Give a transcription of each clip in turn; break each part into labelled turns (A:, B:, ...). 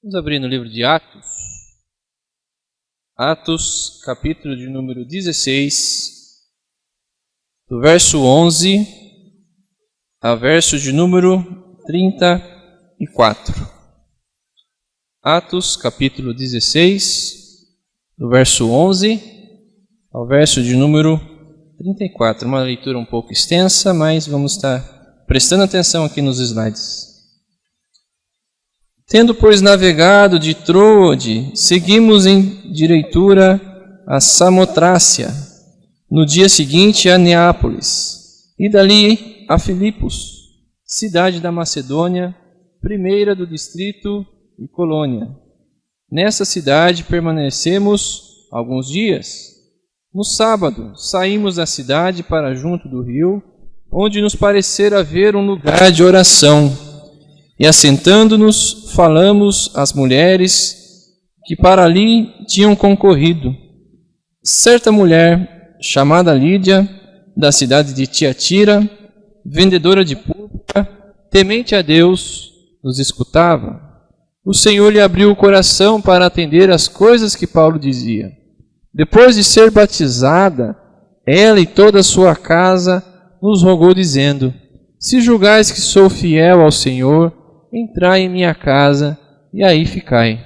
A: Vamos abrir no livro de Atos. Atos, capítulo de número 16, do verso 11 a verso de número 34. Atos, capítulo 16, do verso 11 ao verso de número 34. Uma leitura um pouco extensa, mas vamos estar prestando atenção aqui nos slides. Tendo, pois, navegado de Troade, seguimos em direitura a Samotrácia, no dia seguinte a Neápolis, e dali a Filipos, cidade da Macedônia, primeira do distrito e colônia. Nessa cidade permanecemos alguns dias. No sábado, saímos da cidade para junto do rio, onde nos parecera haver um lugar de oração. E assentando-nos, falamos às mulheres que para ali tinham concorrido. Certa mulher, chamada Lídia, da cidade de Tiatira, vendedora de púrpura, temente a Deus, nos escutava. O Senhor lhe abriu o coração para atender às coisas que Paulo dizia. Depois de ser batizada, ela e toda a sua casa nos rogou, dizendo: Se julgais que sou fiel ao Senhor, entrai em minha casa e aí ficai.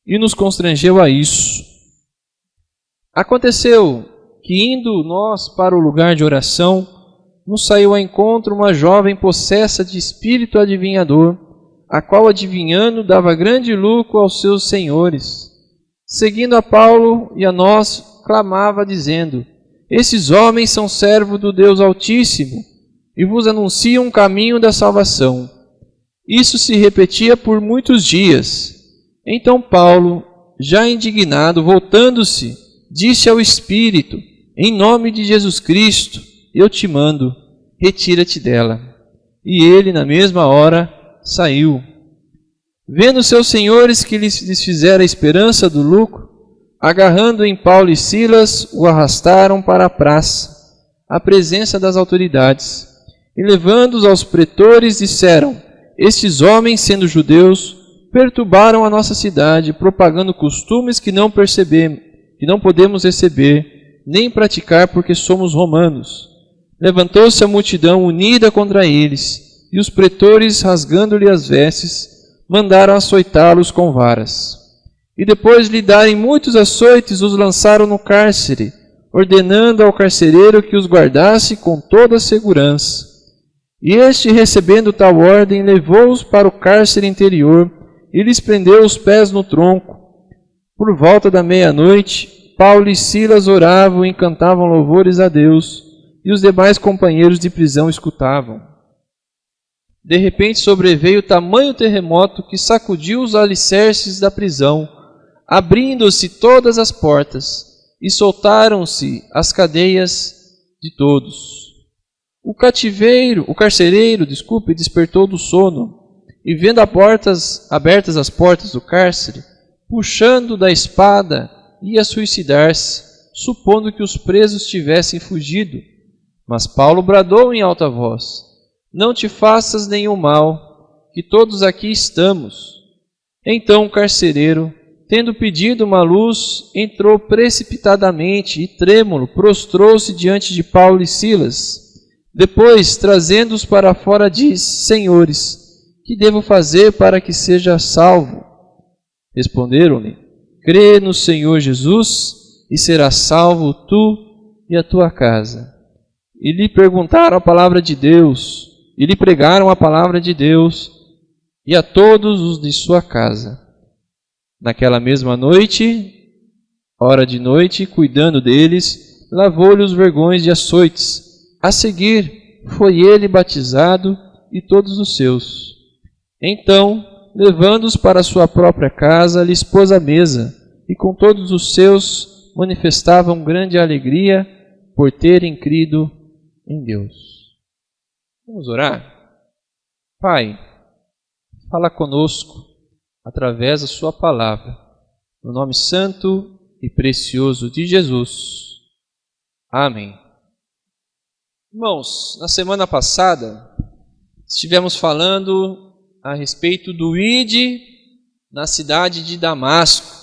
A: E nos constrangeu a isso. Aconteceu que, indo nós para o lugar de oração, nos saiu ao encontro uma jovem possessa de espírito adivinhador, a qual, adivinhando, dava grande lucro aos seus senhores. Seguindo a Paulo e a nós, clamava, dizendo: Esses homens são servos do Deus Altíssimo e vos anunciam um caminho da salvação. Isso se repetia por muitos dias. Então Paulo, já indignado, voltando-se, disse ao Espírito: Em nome de Jesus Cristo, eu te mando, retira-te dela. E ele, na mesma hora, saiu. Vendo seus senhores que lhes desfizera a esperança do lucro, agarrando em Paulo e Silas, o arrastaram para a praça, à presença das autoridades. E levando-os aos pretores, disseram: Estes homens, sendo judeus, perturbaram a nossa cidade, propagando costumes que não podemos receber, nem praticar, porque somos romanos. Levantou-se a multidão unida contra eles, e os pretores, rasgando-lhe as vestes, mandaram açoitá-los com varas. E depois de lhe darem muitos açoites, os lançaram no cárcere, ordenando ao carcereiro que os guardasse com toda a segurança. E este, recebendo tal ordem, levou-os para o cárcere interior e lhes prendeu os pés no tronco. Por volta da meia-noite, Paulo e Silas oravam e cantavam louvores a Deus, e os demais companheiros de prisão escutavam. De repente sobreveio tamanho terremoto que sacudiu os alicerces da prisão, abrindo-se todas as portas, e soltaram-se as cadeias de todos. O carcereiro, despertou do sono, e vendo abertas as portas do cárcere, puxando da espada, ia suicidar-se, supondo que os presos tivessem fugido. Mas Paulo bradou em alta voz: Não te faças nenhum mal, que todos aqui estamos. Então o carcereiro, tendo pedido uma luz, entrou precipitadamente e, trêmulo, prostrou-se diante de Paulo e Silas. Depois, trazendo-os para fora, disse: Senhores, que devo fazer para que seja salvo? Responderam-lhe: Crê no Senhor Jesus e serás salvo tu e a tua casa. E lhe perguntaram a palavra de Deus, e lhe pregaram a palavra de Deus, e a todos os de sua casa. Naquela mesma noite, hora de noite, cuidando deles, lavou-lhe os vergões de açoites. A seguir, foi ele batizado e todos os seus. Então, levando-os para sua própria casa, lhes pôs a mesa, e com todos os seus manifestavam grande alegria por terem crido em Deus. Vamos orar? Pai, fala conosco através da sua palavra, no nome santo e precioso de Jesus. Amém. Irmãos, na semana passada estivemos falando a respeito do ide na cidade de Damasco.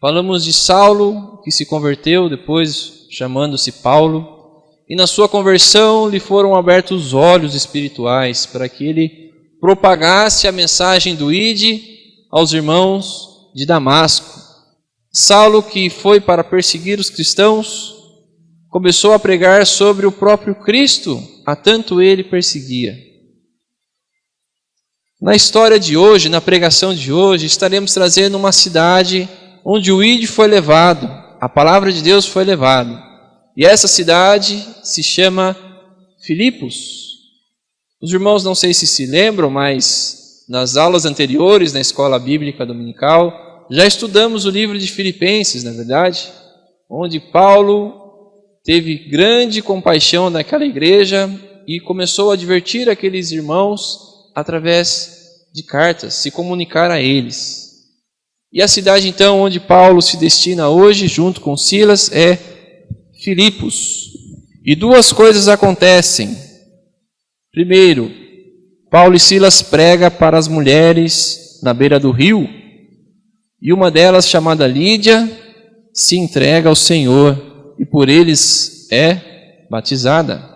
A: Falamos de Saulo, que se converteu, depois chamando-se Paulo, e na sua conversão lhe foram abertos os olhos espirituais para que ele propagasse a mensagem do Ide aos irmãos de Damasco. Saulo, que foi para perseguir os cristãos, começou a pregar sobre o próprio Cristo, a tanto ele perseguia. Na história de hoje, na pregação de hoje, estaremos trazendo uma cidade onde o Ide foi levado, a palavra de Deus foi levada. E essa cidade se chama Filipos. Os irmãos não sei se lembram, mas nas aulas anteriores, na escola bíblica dominical, já estudamos o livro de Filipenses, na verdade, onde Paulo teve grande compaixão daquela igreja e começou a advertir aqueles irmãos através de cartas, se comunicar a eles. E a cidade, então, onde Paulo se destina hoje, junto com Silas, é Filipos. E duas coisas acontecem. Primeiro, Paulo e Silas pregam para as mulheres na beira do rio, e uma delas, chamada Lídia, se entrega ao Senhor, e por eles é batizada.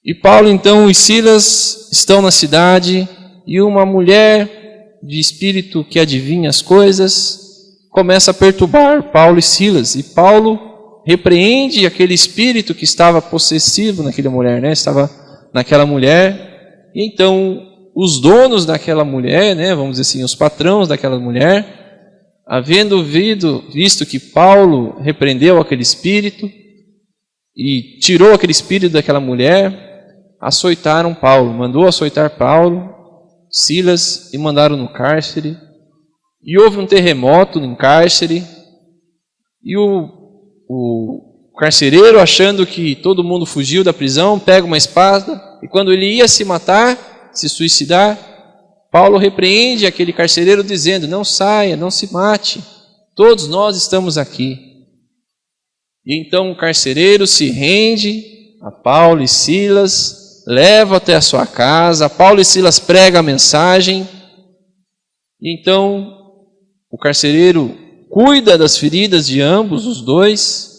A: E Paulo, então, e Silas estão na cidade, e uma mulher de espírito que adivinha as coisas começa a perturbar Paulo e Silas. E Paulo repreende aquele espírito que estava possessivo naquela mulher, estava naquela mulher. E então os donos daquela mulher, vamos dizer assim, os patrões daquela mulher, havendo visto que Paulo repreendeu aquele espírito e tirou aquele espírito daquela mulher, açoitaram Paulo, mandou açoitar Paulo, Silas, e mandaram no cárcere. E houve um terremoto no cárcere, e o carcereiro, achando que todo mundo fugiu da prisão, pega uma espada, e quando ele ia se matar, se suicidar, Paulo repreende aquele carcereiro dizendo: não saia, não se mate, todos nós estamos aqui. E então o carcereiro se rende a Paulo e Silas, leva até a sua casa. Paulo e Silas pregam a mensagem. E então o carcereiro cuida das feridas de ambos, os dois.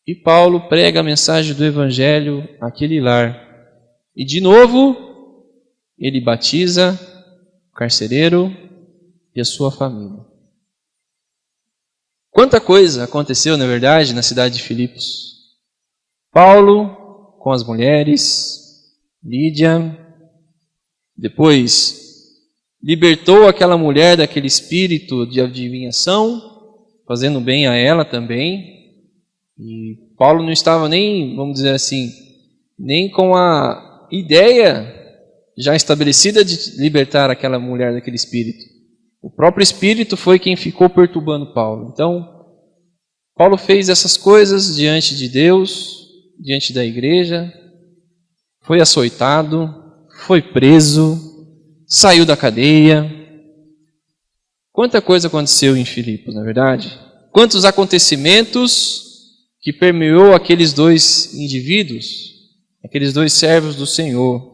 A: E Paulo prega a mensagem do Evangelho àquele lar. E de novo, ele batiza o carcereiro e a sua família. Quanta coisa aconteceu, na verdade, na cidade de Filipos. Paulo com as mulheres, Lídia, depois libertou aquela mulher daquele espírito de adivinhação, fazendo bem a ela também. E Paulo não estava nem, vamos dizer assim, nem com a ideia já estabelecida de libertar aquela mulher daquele espírito. O próprio espírito foi quem ficou perturbando Paulo. Então, Paulo fez essas coisas diante de Deus, diante da igreja, foi açoitado, foi preso, saiu da cadeia. Quanta coisa aconteceu em Filipos, na verdade? Quantos acontecimentos que permeou aqueles dois indivíduos, aqueles dois servos do Senhor.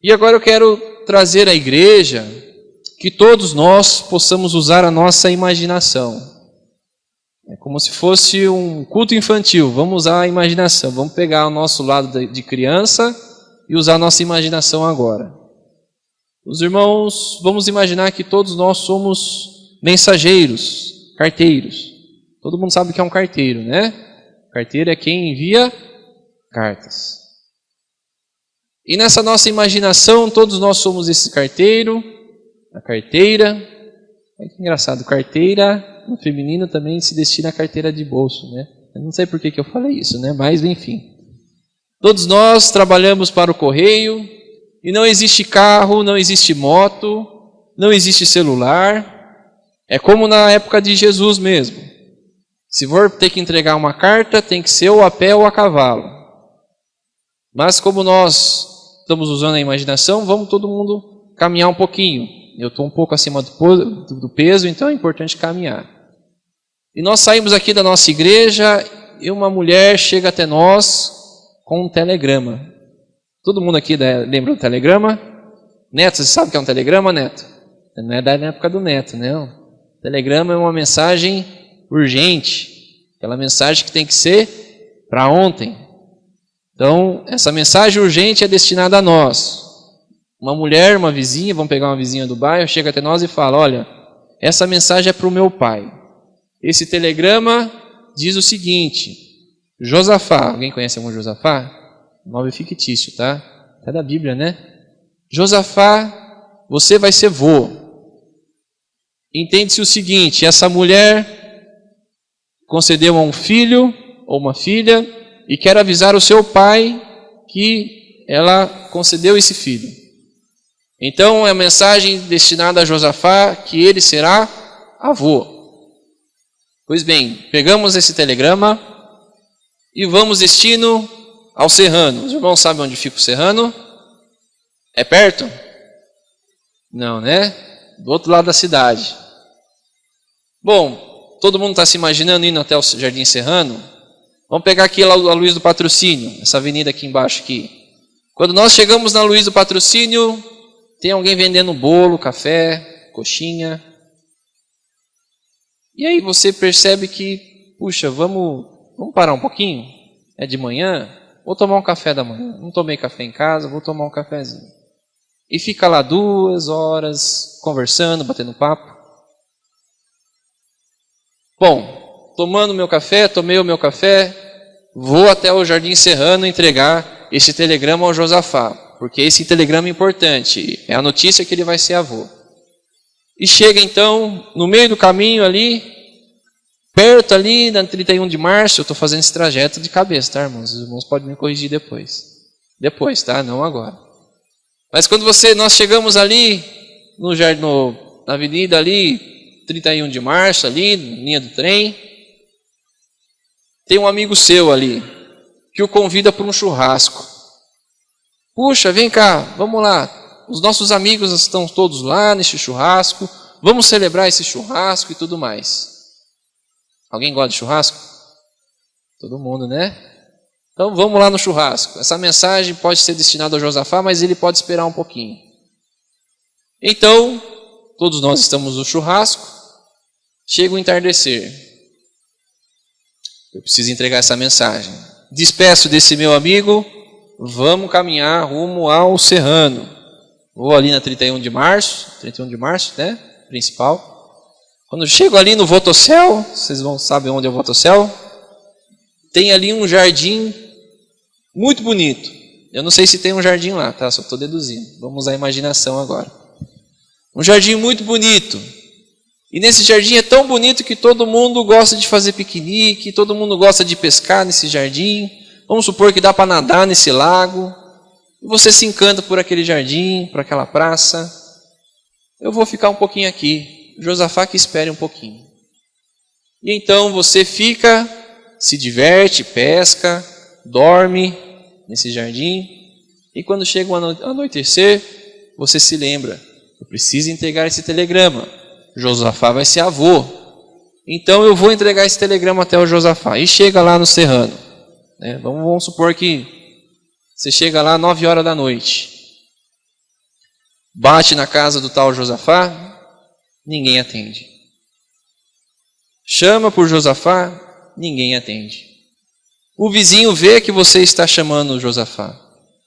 A: E agora eu quero trazer à igreja que todos nós possamos usar a nossa imaginação. É como se fosse um culto infantil. Vamos usar a imaginação. Vamos pegar o nosso lado de criança e usar a nossa imaginação agora. Os irmãos, vamos imaginar que todos nós somos mensageiros, carteiros. Todo mundo sabe o que é um carteiro, né? Carteiro é quem envia cartas. E nessa nossa imaginação, todos nós somos esse carteiro, a carteira. É que engraçado, carteira no feminino também se destina a carteira de bolso, né? Eu não sei por que eu falei isso, né? Mas enfim. Todos nós trabalhamos para o correio e não existe carro, não existe moto, não existe celular. É como na época de Jesus mesmo. Se for ter que entregar uma carta, tem que ser ou a pé ou a cavalo. Mas como nós estamos usando a imaginação, vamos todo mundo caminhar um pouquinho. Eu estou um pouco acima do peso, então é importante caminhar. E nós saímos aqui da nossa igreja e uma mulher chega até nós com um telegrama. Todo mundo aqui lembra do telegrama? Neto, você sabe o que é um telegrama, Neto? Não é da época do Neto, não. Telegrama é uma mensagem urgente. Aquela mensagem que tem que ser para ontem. Então, essa mensagem urgente é destinada a nós. Uma mulher, uma vizinha, vamos pegar uma vizinha do bairro, chega até nós e fala, olha, essa mensagem é para o meu pai. Esse telegrama diz o seguinte, Josafá, alguém conhece algum Josafá? Nome fictício, tá? É da Bíblia, né? Josafá, você vai ser vô. Entende-se o seguinte, essa mulher concedeu a um filho ou uma filha e quer avisar o seu pai que ela concedeu esse filho. Então é a mensagem destinada a Josafá que ele será avô. Pois bem, pegamos esse telegrama e vamos destino ao Serrano. Os irmãos sabem onde fica o Serrano? É perto? Não, né? Do outro lado da cidade. Bom, todo mundo está se imaginando indo até o Jardim Serrano? Vamos pegar aqui a Luiz do Patrocínio, essa avenida aqui embaixo aqui. Quando nós chegamos na Luiz do Patrocínio, tem alguém vendendo bolo, café, coxinha. E aí você percebe que, puxa, vamos parar um pouquinho? É de manhã? Vou tomar um café da manhã. Não tomei café em casa, vou tomar um cafezinho. E fica lá 2 horas conversando, batendo papo. Bom, tomando meu café, tomei o meu café, vou até o Jardim Serrano entregar esse telegrama ao Josafá, porque esse telegrama é importante, é a notícia que ele vai ser avô. E chega então, no meio do caminho ali, perto ali, na 31 de março, eu estou fazendo esse trajeto de cabeça, tá, irmãos? Os irmãos podem me corrigir depois. Depois, tá? Não agora. Mas quando nós chegamos ali, na avenida ali, 31 de março, ali, linha do trem, tem um amigo seu ali, que o convida para um churrasco. Puxa, vem cá, vamos lá. Os nossos amigos estão todos lá nesse churrasco, vamos celebrar esse churrasco e tudo mais. Alguém gosta de churrasco? Todo mundo, né? Então vamos lá no churrasco. Essa mensagem pode ser destinada ao Josafá, mas ele pode esperar um pouquinho. Então, todos nós estamos no churrasco, chega o entardecer. Eu preciso entregar essa mensagem. Despeço desse meu amigo, vamos caminhar rumo ao Serrano. Vou ali na 31 de março, né? Principal. Quando chego ali no Votocel, vocês sabem onde é o Votocel? Tem ali um jardim muito bonito. Eu não sei se tem um jardim lá, tá? Só estou deduzindo. Vamos usar a imaginação agora. Um jardim muito bonito. E nesse jardim é tão bonito que todo mundo gosta de fazer piquenique, todo mundo gosta de pescar nesse jardim. Vamos supor que dá para nadar nesse lago. E você se encanta por aquele jardim, por aquela praça. Eu vou ficar um pouquinho aqui. Josafá que espere um pouquinho. E então você fica, se diverte, pesca, dorme nesse jardim. E quando chega o anoitecer, você se lembra, eu preciso entregar esse telegrama. Josafá vai ser avô. Então eu vou entregar esse telegrama até o Josafá. E chega lá no Serrano. Vamos supor que você chega lá 9 horas da noite. Bate na casa do tal Josafá, ninguém atende. Chama por Josafá, ninguém atende. O vizinho vê que você está chamando o Josafá.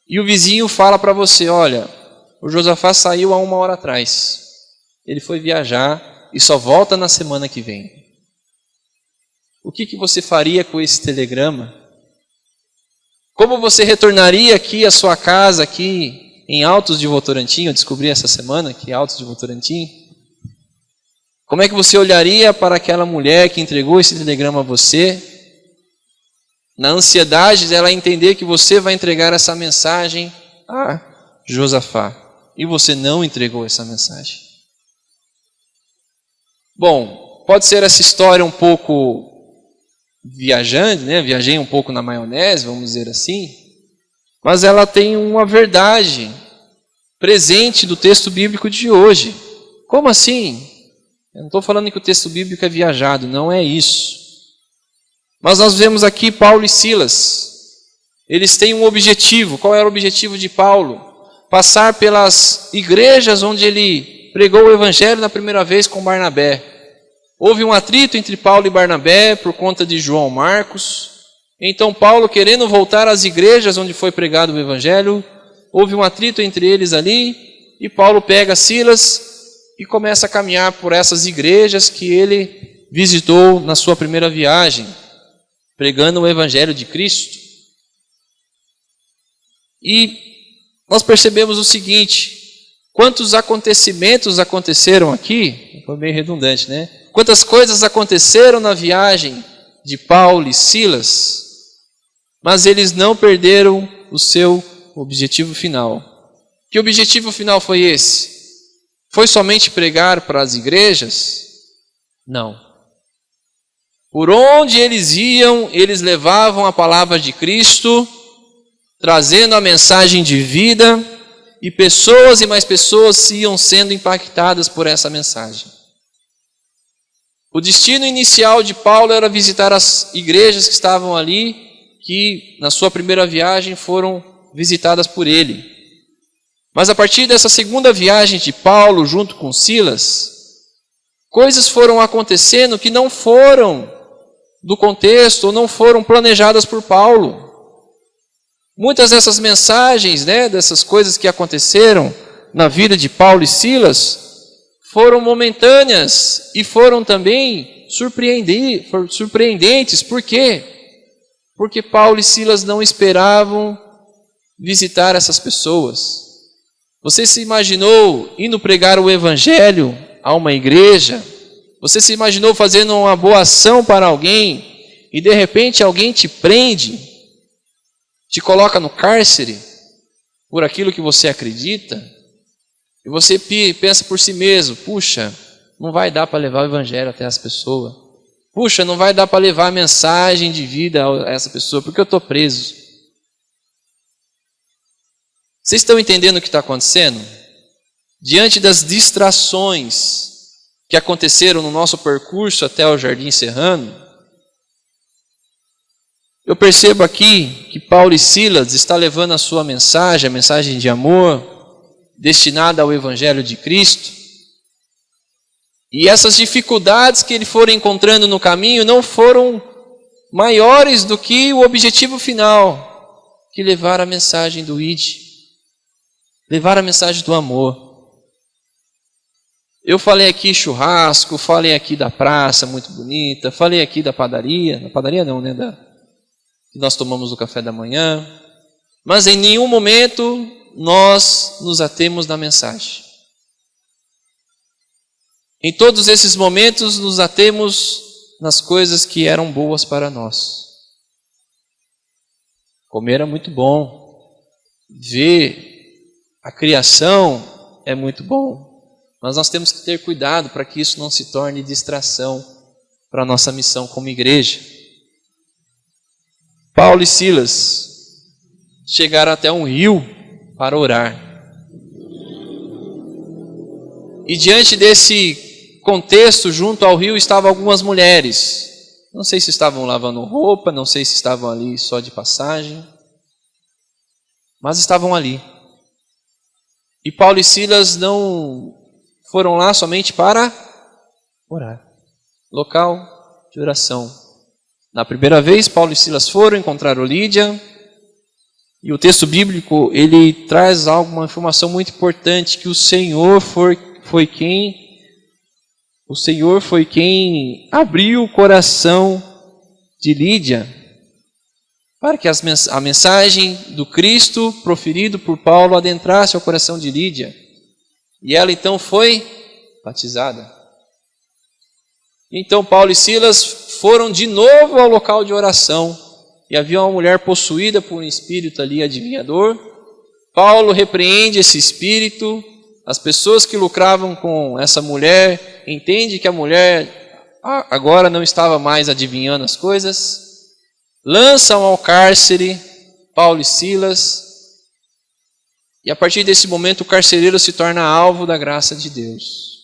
A: E o vizinho fala para você, olha, o Josafá saiu há 1 hora atrás. Ele foi viajar e só volta na semana que vem. O que você faria com esse telegrama? Como você retornaria aqui à sua casa, aqui em Altos de Votorantim? Eu descobri essa semana que Altos de Votorantim. Como é que você olharia para aquela mulher que entregou esse telegrama a você, na ansiedade dela entender que você vai entregar essa mensagem a Josafá, e você não entregou essa mensagem? Bom, pode ser essa história um pouco viajante, né? Viajei um pouco na maionese, vamos dizer assim, mas ela tem uma verdade presente do texto bíblico de hoje. Como assim? Eu não estou falando que o texto bíblico é viajado, não é isso. Mas nós vemos aqui Paulo e Silas. Eles têm um objetivo. Qual era o objetivo de Paulo? passar pelas igrejas onde ele pregou o evangelho na primeira vez com Barnabé. Houve um atrito entre Paulo e Barnabé por conta de João Marcos. Então Paulo, querendo voltar às igrejas onde foi pregado o evangelho, houve um atrito entre eles ali, e Paulo pega Silas e começa a caminhar por essas igrejas que ele visitou na sua primeira viagem, pregando o evangelho de Cristo. E nós percebemos o seguinte: quantos acontecimentos aconteceram aqui? Foi meio redundante, né? Quantas coisas aconteceram na viagem de Paulo e Silas, mas eles não perderam o seu objetivo final. Que objetivo final foi esse? Foi somente pregar para as igrejas? Não. Por onde eles iam, eles levavam a palavra de Cristo, trazendo a mensagem de vida, e pessoas e mais pessoas iam sendo impactadas por essa mensagem. O destino inicial de Paulo era visitar as igrejas que estavam ali, que na sua primeira viagem foram visitadas por ele. Mas a partir dessa segunda viagem de Paulo, junto com Silas, coisas foram acontecendo que não foram do contexto, ou não foram planejadas por Paulo. Muitas dessas mensagens, dessas coisas que aconteceram na vida de Paulo e Silas, foram momentâneas e foram também surpreendentes. Por quê? Porque Paulo e Silas não esperavam visitar essas pessoas. Você se imaginou indo pregar o evangelho a uma igreja? Você se imaginou fazendo uma boa ação para alguém e de repente alguém te prende, te coloca no cárcere por aquilo que você acredita? E você pensa por si mesmo: puxa, não vai dar para levar o evangelho até as pessoas. Puxa, não vai dar para levar a mensagem de vida a essa pessoa, porque eu estou preso. Vocês estão entendendo o que está acontecendo? Diante das distrações que aconteceram no nosso percurso até o Jardim Serrano, eu percebo aqui que Paulo e Silas estão levando a sua mensagem, a mensagem de amor, destinada ao Evangelho de Cristo. E essas dificuldades que eles foram encontrando no caminho não foram maiores do que o objetivo final, que levar a mensagem do ID, levar a mensagem do amor. Eu falei aqui churrasco, falei aqui da praça muito bonita, falei aqui da padaria não, que nós tomamos o café da manhã, mas em nenhum momento nós nos atemos na mensagem. Em todos esses momentos nos atemos nas coisas que eram boas para nós. Comer era muito bom, ver a criação é muito bom, mas nós temos que ter cuidado para que isso não se torne distração para a nossa missão como igreja. Paulo e Silas chegaram até um rio para orar. E diante desse contexto, junto ao rio, estavam algumas mulheres. Não sei se estavam lavando roupa, não sei se estavam ali só de passagem, mas estavam ali. E Paulo e Silas não foram lá somente para orar. Local de oração. Na primeira vez, Paulo e Silas foram, encontraram Lídia, e o texto bíblico, ele traz uma informação muito importante, que o Senhor foi quem abriu o coração de Lídia, para que a mensagem do Cristo proferido por Paulo adentrasse ao coração de Lídia. E ela então foi batizada. Então Paulo e Silas foram de novo ao local de oração. E havia uma mulher possuída por um espírito ali adivinhador. Paulo repreende esse espírito. As pessoas que lucravam com essa mulher entendem que a mulher agora não estava mais adivinhando as coisas. Lançam ao cárcere Paulo e Silas. E a partir desse momento o carcereiro se torna alvo da graça de Deus.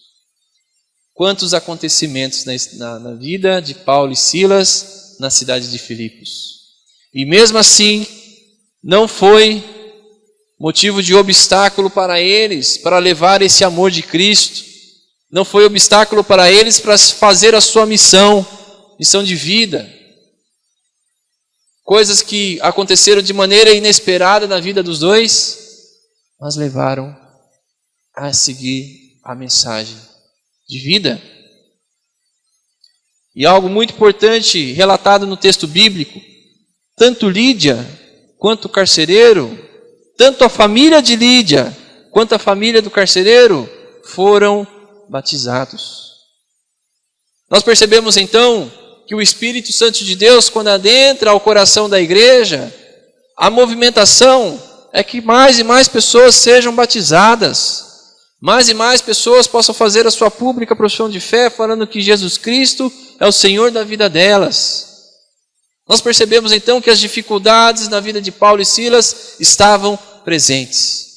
A: Quantos acontecimentos na vida de Paulo e Silas na cidade de Filipos. E mesmo assim, não foi motivo de obstáculo para eles, para levar esse amor de Cristo. Não foi obstáculo para eles para fazer a sua missão de vida. Coisas que aconteceram de maneira inesperada na vida dos dois, mas levaram a seguir a mensagem de vida. E algo muito importante relatado no texto bíblico, tanto Lídia quanto o carcereiro, tanto a família de Lídia quanto a família do carcereiro foram batizados. Nós percebemos então que o Espírito Santo de Deus, quando adentra ao coração da igreja, a movimentação é que mais e mais pessoas sejam batizadas, mais e mais pessoas possam fazer a sua pública profissão de fé, falando que Jesus Cristo é o Senhor da vida delas. Nós percebemos então que as dificuldades na vida de Paulo e Silas estavam presentes.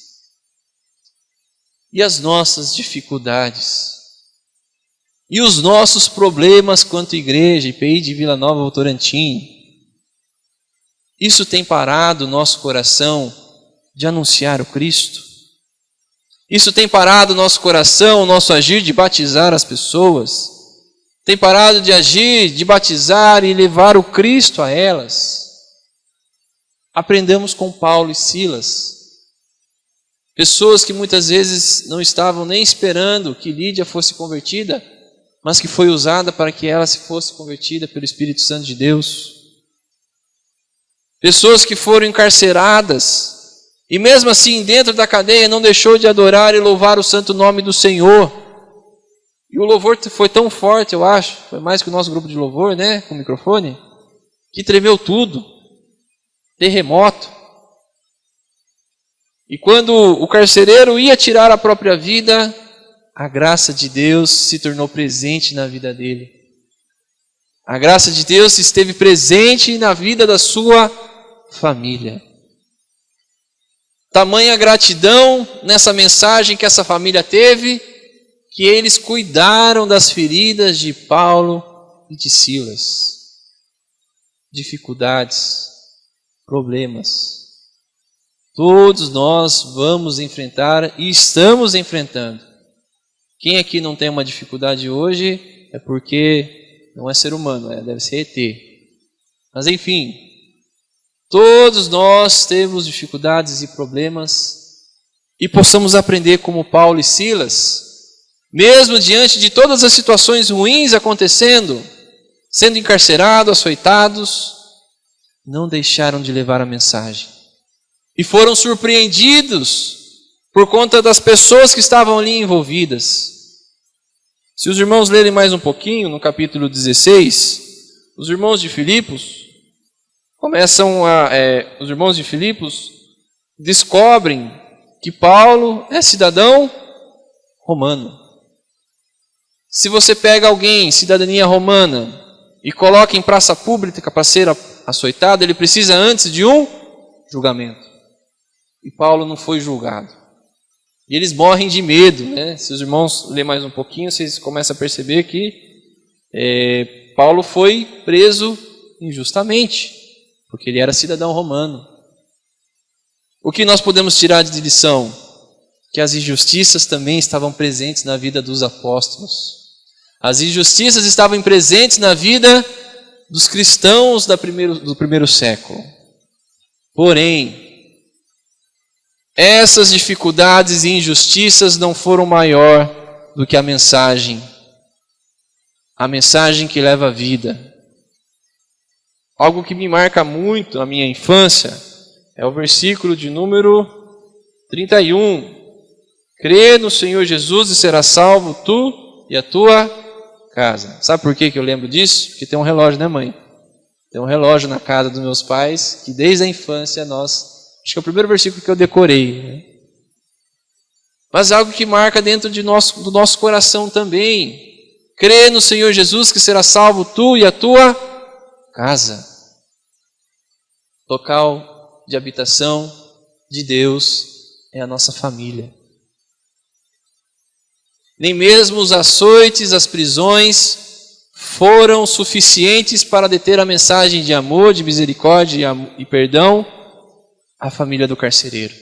A: E as nossas dificuldades, e os nossos problemas quanto igreja, IPI de Vila Nova Votorantim, isso tem parado o nosso coração de anunciar o Cristo? Isso tem parado o nosso coração, o nosso agir de batizar as pessoas? Tem parado de agir, de batizar e levar o Cristo a elas? Aprendamos com Paulo e Silas. Pessoas que muitas vezes não estavam nem esperando que Lídia fosse convertida, mas que foi usada para que ela se fosse convertida pelo Espírito Santo de Deus. Pessoas que foram encarceradas, e mesmo assim dentro da cadeia não deixou de adorar e louvar o santo nome do Senhor. E o louvor foi tão forte, eu acho, foi mais que o nosso grupo de louvor, né, com o microfone, que tremeu tudo, terremoto. E quando o carcereiro ia tirar a própria vida, a graça de Deus se tornou presente na vida dele. A graça de Deus esteve presente na vida da sua família. Tamanha gratidão nessa mensagem que essa família teve, que eles cuidaram das feridas de Paulo e de Silas. Dificuldades, problemas. Todos nós vamos enfrentar e estamos enfrentando. Quem aqui não tem uma dificuldade hoje é porque não é ser humano, deve ser ET. Mas enfim, todos nós temos dificuldades e problemas e possamos aprender como Paulo e Silas, mesmo diante de todas as situações ruins acontecendo, sendo encarcerados, açoitados, não deixaram de levar a mensagem. E foram surpreendidos por conta das pessoas que estavam ali envolvidas. Se os irmãos lerem mais um pouquinho, no capítulo 16, os irmãos de Filipos descobrem que Paulo é cidadão romano. Se você pega alguém, cidadania romana, e coloca em praça pública para ser açoitado, ele precisa antes de um julgamento. E Paulo não foi julgado. E eles morrem de medo, né? Se os irmãos lerem mais um pouquinho, vocês começam a perceber que Paulo foi preso injustamente, porque ele era cidadão romano. O que nós podemos tirar de lição? Que as injustiças também estavam presentes na vida dos apóstolos. As injustiças estavam presentes na vida dos cristãos do primeiro século. Porém, essas dificuldades e injustiças não foram maior do que a mensagem que leva a vida. Algo que me marca muito na minha infância é o versículo de número 31. Crê no Senhor Jesus e serás salvo tu e a tua casa. Sabe por que eu lembro disso? Porque tem um relógio, né, mãe? Tem um relógio na casa dos meus pais que desde a infância acho que é o primeiro versículo que eu decorei, né? Mas é algo que marca dentro do nosso coração também. Crê no Senhor Jesus que será salvo tu e a tua casa. Local de habitação de Deus é a nossa família. Nem mesmo os açoites, as prisões foram suficientes para deter a mensagem de amor, de misericórdia e perdão à família do carcereiro.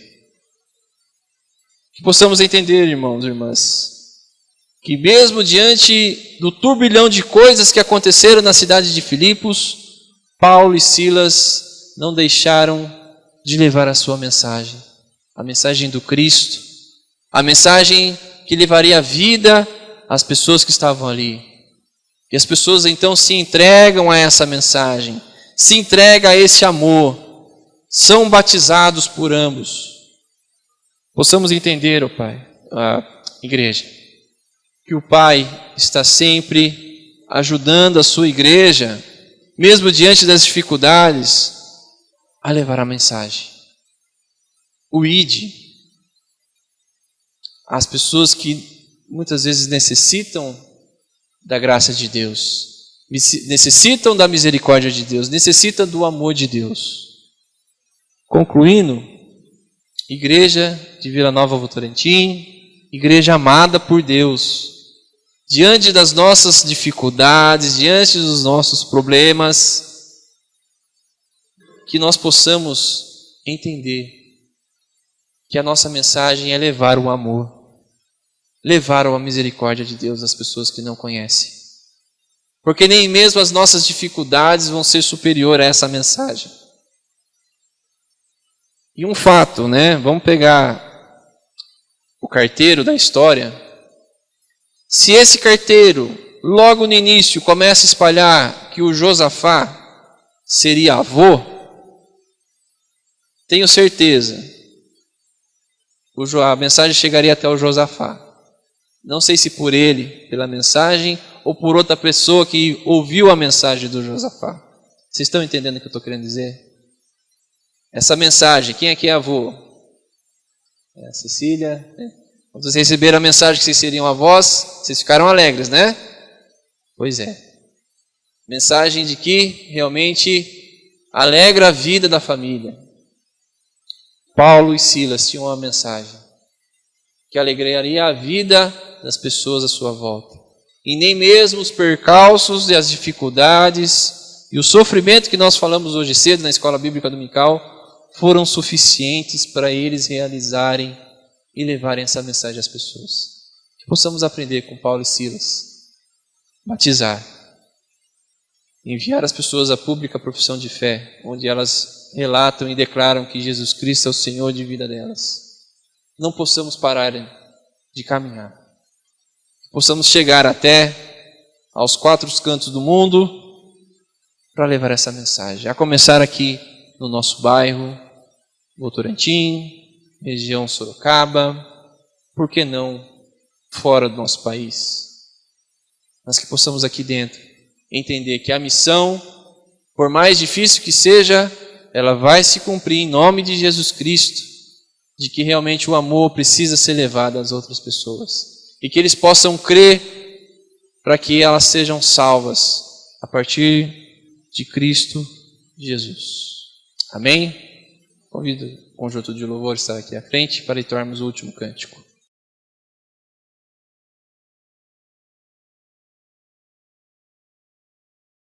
A: Que possamos entender, irmãos e irmãs, que mesmo diante do turbilhão de coisas que aconteceram na cidade de Filipos, Paulo e Silas não deixaram de levar a sua mensagem, a mensagem do Cristo, a mensagem que levaria a vida às pessoas que estavam ali. E as pessoas então se entregam a essa mensagem, se entregam a esse amor, são batizados por ambos. Possamos entender, ó Pai, a igreja, que o Pai está sempre ajudando a sua igreja, mesmo diante das dificuldades, a levar a mensagem. O ide. As pessoas que muitas vezes necessitam da graça de Deus, necessitam da misericórdia de Deus, necessitam do amor de Deus. Concluindo, igreja de Vila Nova Votorantim, igreja amada por Deus, diante das nossas dificuldades, diante dos nossos problemas, que nós possamos entender que a nossa mensagem é levar o amor, levar a misericórdia de Deus às pessoas que não conhecem. Porque nem mesmo as nossas dificuldades vão ser superior a essa mensagem. E um fato, né? Vamos pegar o carteiro da história. Se esse carteiro, logo no início, começa a espalhar que o Josafá seria avô, tenho certeza, a mensagem chegaria até o Josafá. Não sei se por ele, pela mensagem, ou por outra pessoa que ouviu a mensagem do Josafá. Vocês estão entendendo o que eu estou querendo dizer? Essa mensagem, quem aqui é avô? É a Cecília. Quando vocês receberam a mensagem que vocês seriam avós, vocês ficaram alegres, né? Pois é. Mensagem de que realmente alegra a vida da família. Paulo e Silas tinham uma mensagem que alegraria a vida das pessoas à sua volta. E nem mesmo os percalços e as dificuldades e o sofrimento que nós falamos hoje cedo na escola bíblica dominical foram suficientes para eles realizarem e levarem essa mensagem às pessoas. Que possamos aprender com Paulo e Silas. Batizar. Enviar as pessoas à pública profissão de fé, onde elas relatam e declaram que Jesus Cristo é o Senhor de vida delas. Não possamos parar de caminhar. Possamos chegar até aos quatro cantos do mundo para levar essa mensagem. A começar aqui no nosso bairro, Votorantim, região Sorocaba, por que não fora do nosso país? Mas que possamos aqui dentro entender que a missão, por mais difícil que seja, ela vai se cumprir em nome de Jesus Cristo, de que realmente o amor precisa ser levado às outras pessoas. E que eles possam crer para que elas sejam salvas a partir de Cristo Jesus. Amém? Convido o conjunto de louvor a estar aqui à frente para entoarmos o último cântico.